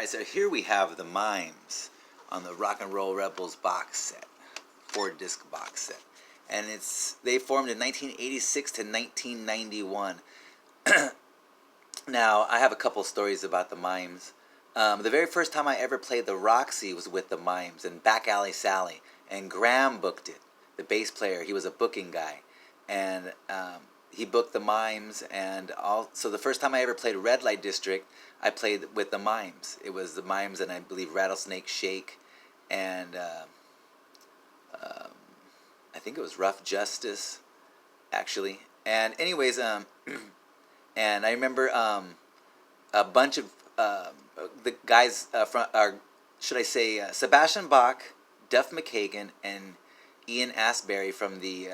Alright, so here we have the Mimes on the Rock and Roll Rebels box set, 4-disc box set. And they formed in 1986 to 1991. Now, I have a couple stories about the Mimes. The very first time I ever played the Roxy was with the Mimes in Back Alley Sally. And Graham booked it, the bass player. He was a booking guy. And he booked the Mimes. And so the first time I ever played Red Light District, I played with the Mimes. It was the Mimes and I believe Rattlesnake Shake. And I think it was Rough Justice, actually. And anyways, and I remember a bunch of the guys from, should I say, Sebastian Bach, Duff McKagan, and Ian Astbury from the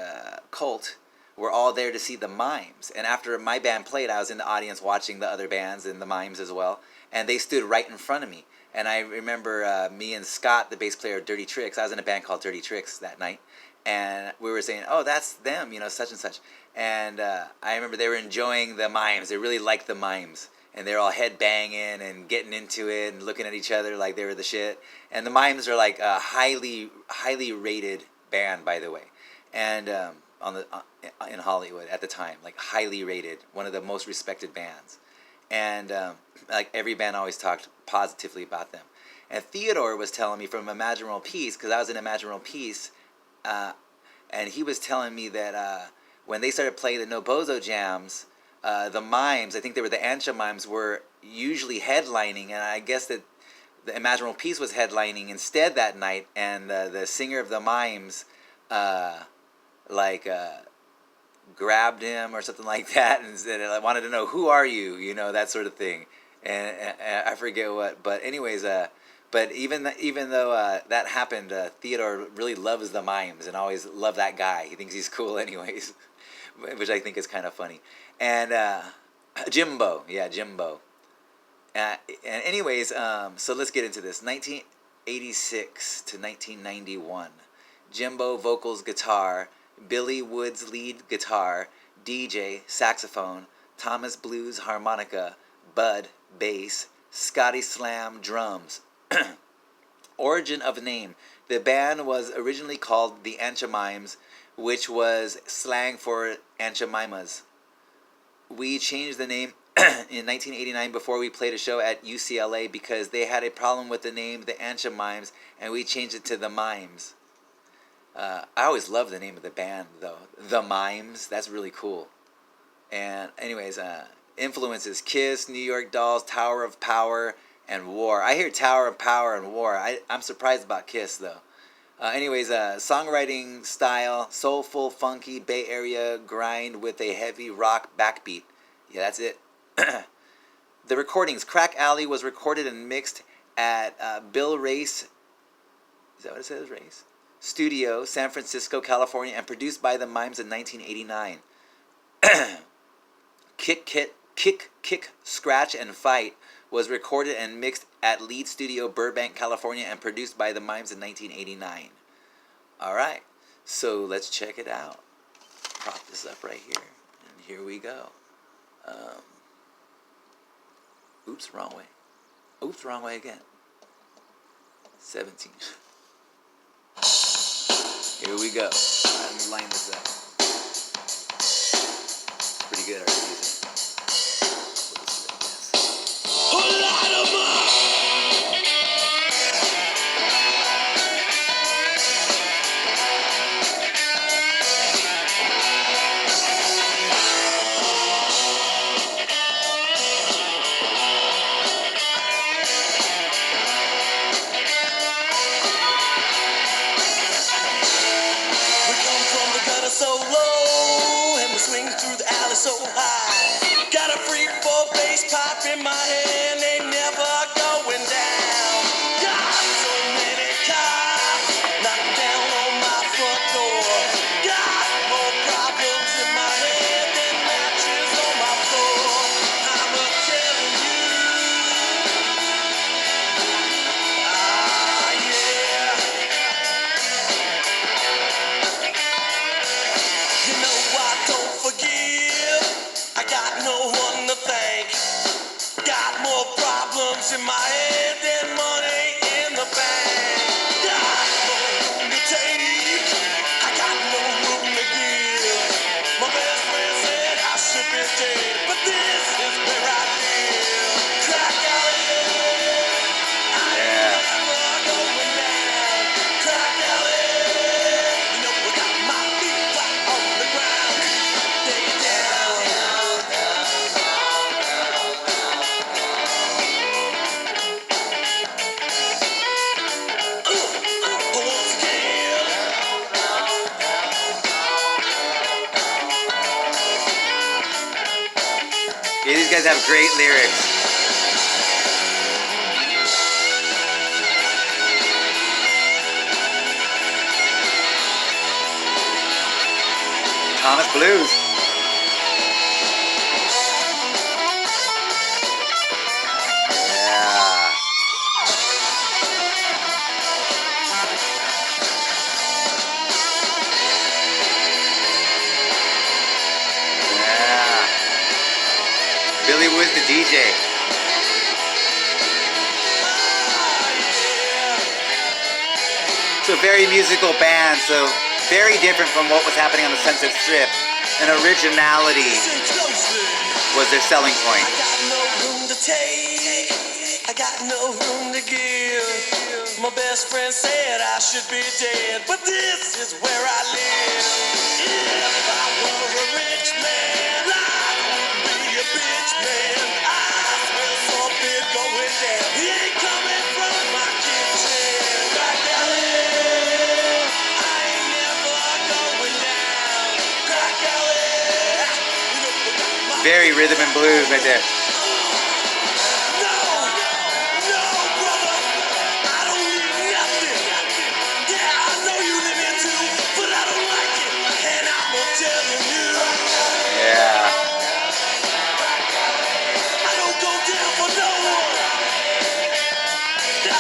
Cult were all there to see the Mimes. And after my band played, I was in the audience watching the other bands and the Mimes as well. And they stood right in front of me. And I remember me and Scott, the bass player of Dirty Tricks, I was in a band called Dirty Tricks that night. And we were saying, oh, that's them, you know, such and such. And I remember they were enjoying the Mimes. They really liked the Mimes. And they're all head banging and getting into it and looking at each other like they were the shit. And the Mimes are like a highly rated band, by the way. And in Hollywood at the time, like highly rated, one of the most respected bands. And like every band always talked positively about them. And Theodore was telling me from Imagine World Peace, because I was in Imagine World Peace, and he was telling me that when they started playing the No Bozo jams, the Mimes, I think they were the Ancha Mimes, were usually headlining, and I guess that the Imagine World Peace was headlining instead that night, and the singer of the Mimes, grabbed him or something like that and said, I wanted to know, who are you? You know, that sort of thing. And I forget what, but anyways, but even though that happened, Theodore really loves the Mimes and always loved that guy. He thinks he's cool anyways, which I think is kind of funny. And Jimbo. And anyways, so let's get into this. 1986 to 1991. Jimbo vocals, guitar, Billy Woods lead guitar, DJ saxophone, Thomas Blues harmonica, Bud bass, Scotty Slam drums. Origin of name. The band was originally called the Ancha Mimes, which was slang for Ancha Mimas. We changed the name in 1989 before we played a show at UCLA because they had a problem with the name the Ancha Mimes, and we changed it to the Mimes. I always loved the name of the band, though. The Mimes. That's really cool. And anyways, influences: Kiss, New York Dolls, Tower of Power, and War. I hear Tower of Power and War. I'm surprised about Kiss, though. Anyways, songwriting style: soulful, funky, Bay Area grind with a heavy rock backbeat. Yeah, that's it. The recordings: Crack Alley was recorded and mixed at Bill Race. Is that what it says, Race? Studio, San Francisco, California, and produced by the Mimes in 1989. Kick, Scratch, and Fight was recorded and mixed at Lead Studio, Burbank, California, and produced by the Mimes in 1989. Alright, so let's check it out. Prop this up right here, and here we go. Oops, wrong way. Oops, wrong way again. 17. Here we go. Alright, let me line this up. Pretty good already, isn't it? So low, and we swing through the alley so high. that money in the bank. Got no room to take. I got no room to give. My best friend said I should be dead, but this is where I live. Crack alley. Yeah. Never going down. Crack alley. You know I got my feet flat on the ground. Dig it down. Once again. Yeah, these guys have great lyrics. Thomas Blues. Yeah. Yeah. Billy Wood's the DJ. It's a very musical band, so very different from what was happening on the Sunset Strip. And originality Listen closely. was their selling point. I got no room to take. I got no room to give. My best friend said I should be dead, but this is where I live. If I were a rich man, I would be a bitch man. I smell something going down. He ain't coming from my kitchen. Crack alley. I ain't never going down. Crack alley. You know I got my Very rhythm and blues right there. no, no, brother, I don't need nothing. Yeah, I know you live here too, but I don't like it, and I'm telling you. Yeah. I don't go down for no one. No.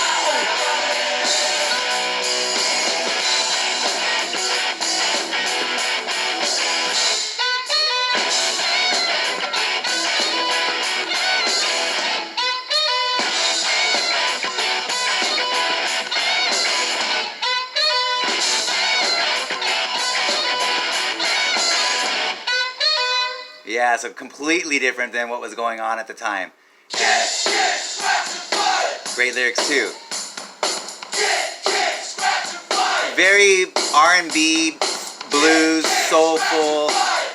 Yeah, so completely different than what was going on at the time. Great lyrics too. Very R&B, blues, soulful,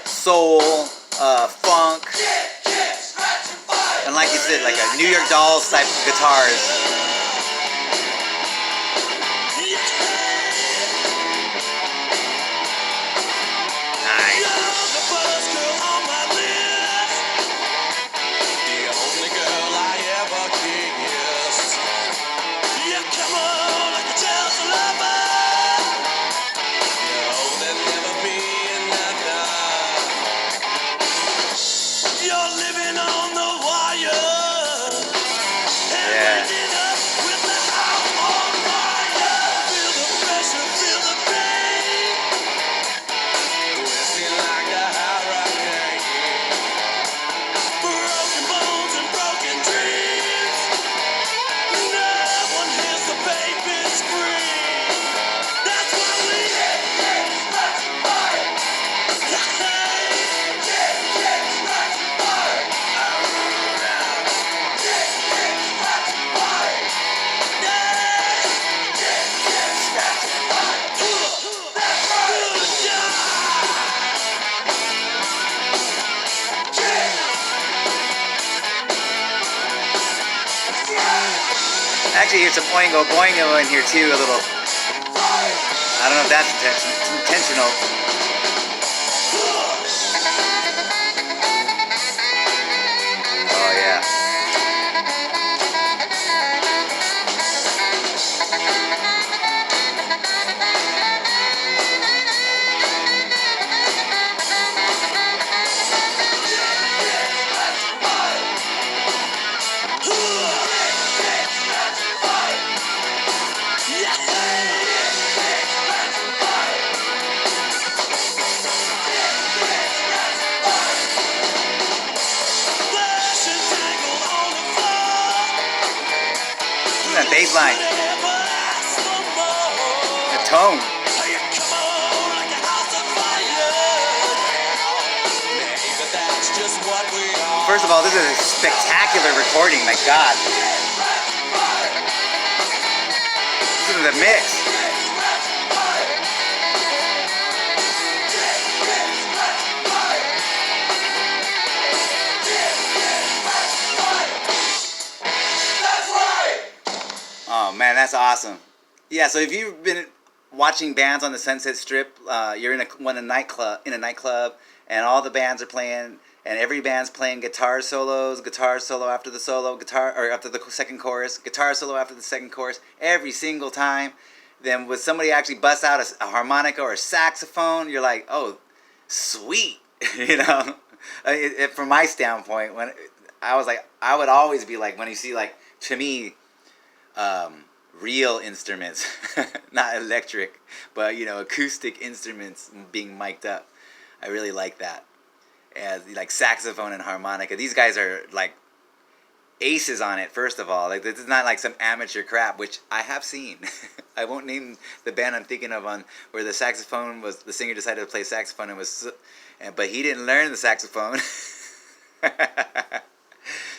soul, funk, and like you said, like a New York Dolls type of guitars. Nice. You're the first girl on my list, the only girl I ever kissed. Yeah, come on, I can tell it's a lover. No, there'll never be another. You're living on the wire, and Yeah. waking up with the house on fire. Feel the pressure, feel the pain. Whipping like a hurricane. Broken bones and broken dreams. No one hears the baby scream. That's why we Actually, here's some oingo boingo in here too, a little. I don't know if that's intentional. Oh yeah. Flash and tangled That bass line, the tone. First of all, this is a spectacular recording. My God, listen to the mix. Oh man, that's awesome. Yeah, so if you've been watching bands on the Sunset Strip, you're in a nightclub, and all the bands are playing, and every band's playing guitar solos, guitar solo after the solo, guitar or after the second chorus, guitar solo after the second chorus, every single time. Then when somebody actually busts out a harmonica or a saxophone, you're like, oh, sweet, you know. From my standpoint, when I was like, I would always be like, when you see like, to me, real instruments, not electric, but you know, acoustic instruments being mic'd up. I really like that. As like saxophone and harmonica, these guys are like aces on it. First of all, like this is not like some amateur crap, which I have seen. I won't name the band I'm thinking of on where the singer decided to play saxophone but he didn't learn the saxophone. That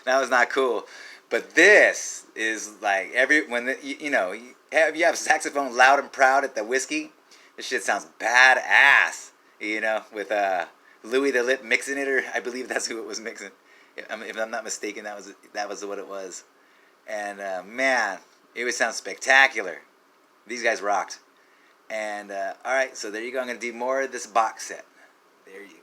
was not cool. But this is like you have saxophone loud and proud at the whiskey. This shit sounds badass. You know, with Louis the Lip mixing it, or I believe that's who it was mixing. If I'm not mistaken, that was what it was. And man, it would sound spectacular. These guys rocked. And all right, so there you go. I'm gonna do more of this box set. There you go.